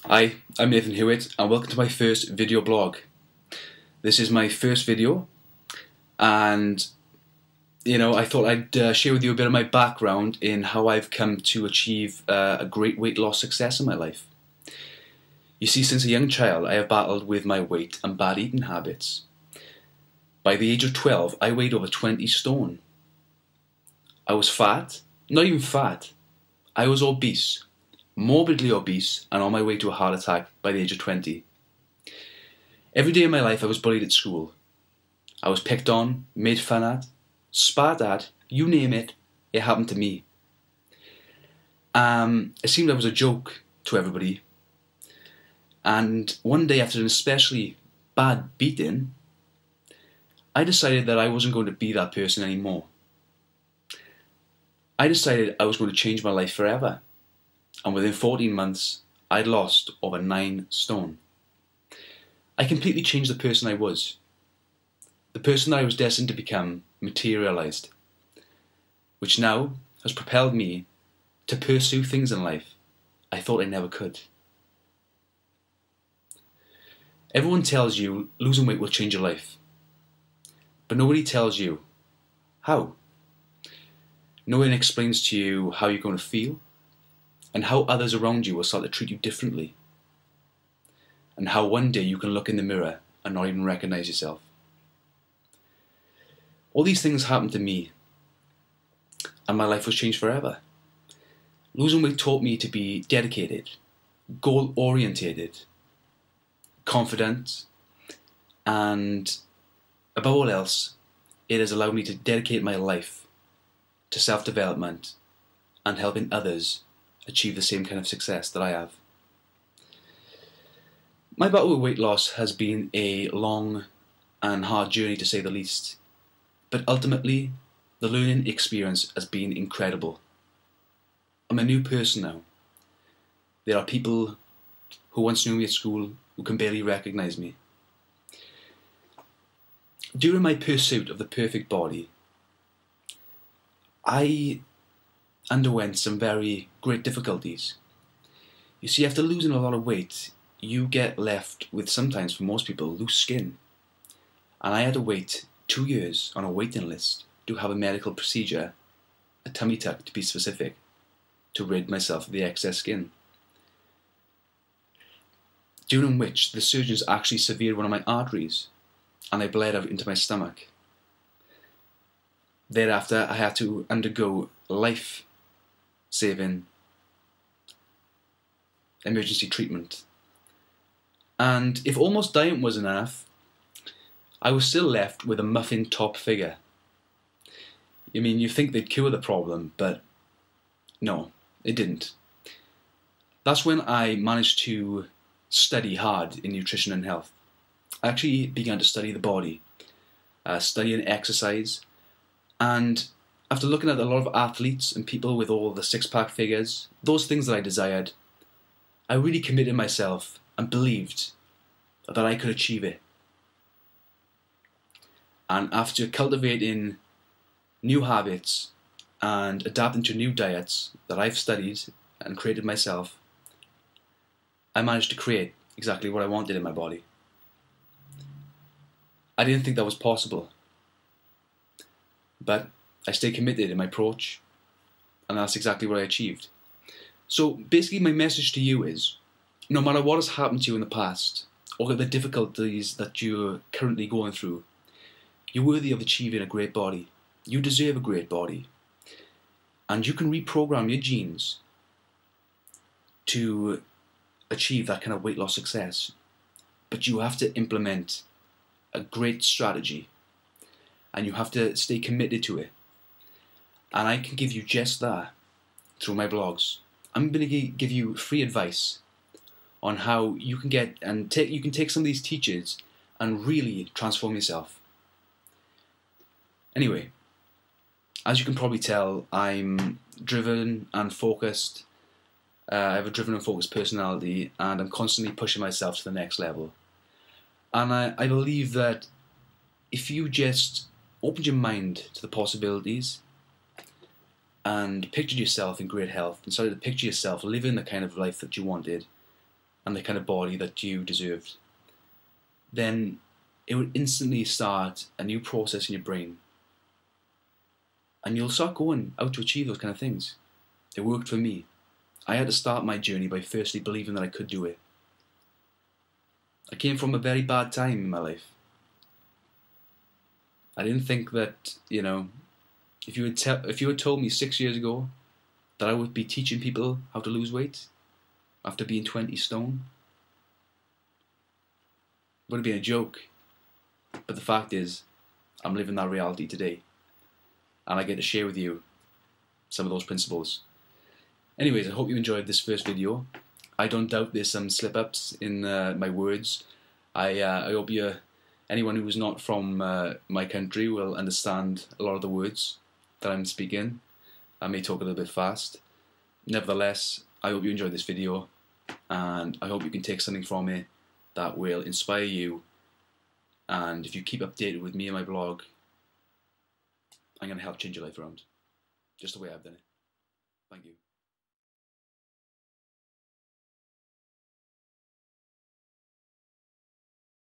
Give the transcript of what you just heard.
Hi, I'm Lloyd Hewitt and welcome to my first video blog. This is my first video and I thought I'd share with you a bit of my background in how I've come to achieve a great weight loss success in my life. You see, since a young child I have battled with my weight and bad eating habits. By the age of 12 I weighed over 20 stone. I was fat, not even fat, I was obese. Morbidly obese and on my way to a heart attack by the age of 20. Every day of my life I was bullied at school. I was picked on, made fun at, spat at, you name it, it happened to me. It seemed I was a joke to everybody. And one day, after an especially bad beating, I decided that I wasn't going to be that person anymore. I decided I was going to change my life forever. And within 14 months, I'd lost over 9 stone. I completely changed the person I was. The person that I was destined to become materialized, which now has propelled me to pursue things in life I thought I never could. Everyone tells you losing weight will change your life, but nobody tells you how. No one explains to you how you're going to feel, and how others around you will start to treat you differently, and how one day you can look in the mirror and not even recognize yourself. All these things happened to me, and my life was changed forever. Losing weight taught me to be dedicated, goal-orientated, confident, and above all else, it has allowed me to dedicate my life to self-development and helping others achieve the same kind of success that I have. My battle with weight loss has been a long and hard journey, to say the least, but ultimately the learning experience has been incredible. I'm a new person now. There are people who once knew me at school who can barely recognize me. During my pursuit of the perfect body, I underwent some very great difficulties. You see, after losing a lot of weight, you get left with, sometimes for most people, loose skin. And I had to wait 2 years on a waiting list to have a medical procedure, a tummy tuck to be specific, to rid myself of the excess skin. During which the surgeons actually severed one of my arteries and I bled out into my stomach. Thereafter, I had to undergo life-saving emergency treatment. And if almost dying wasn't enough, I was still left with a muffin top figure. I mean, you think they'd cure the problem, but no, it didn't. That's when I managed to study hard in nutrition and health. I actually began to study the body, study and exercise, and after looking at a lot of athletes and people with all the six-pack figures, those things that I desired, I really committed myself and believed that I could achieve it. And after cultivating new habits and adapting to new diets that I've studied and created myself, I managed to create exactly what I wanted in my body. I didn't think that was possible, but I stayed committed in my approach, and that's exactly what I achieved. So basically my message to you is, no matter what has happened to you in the past, or the difficulties that you're currently going through, you're worthy of achieving a great body. You deserve a great body. And you can reprogram your genes to achieve that kind of weight loss success. But you have to implement a great strategy, and you have to stay committed to it. And I can give you just that through my blogs. I'm going to give you free advice on how you can take some of these teachers and really transform yourself. Anyway, as you can probably tell, I'm driven and focused. I have a driven and focused personality, and I'm constantly pushing myself to the next level. And I believe that if you just opened your mind to the possibilities and pictured yourself in great health and started to picture yourself living the kind of life that you wanted, and the kind of body that you deserved, then it would instantly start a new process in your brain. And you'll start going out to achieve those kind of things. It worked for me. I had to start my journey by firstly believing that I could do it. I came from a very bad time in my life. I didn't think that, if you had told me 6 years ago that I would be teaching people how to lose weight after being 20 stone, it would have been a joke. But the fact is, I'm living that reality today, and I get to share with you some of those principles. Anyways, I hope you enjoyed this first video. I don't doubt there's some slip-ups in my words. I hope anyone who is not from my country will understand a lot of the words that I'm speaking. I may talk a little bit fast. Nevertheless, I hope you enjoyed this video, and I hope you can take something from it that will inspire you. And if you keep updated with me and my blog, I'm going to help change your life around, just the way I've done it. Thank you.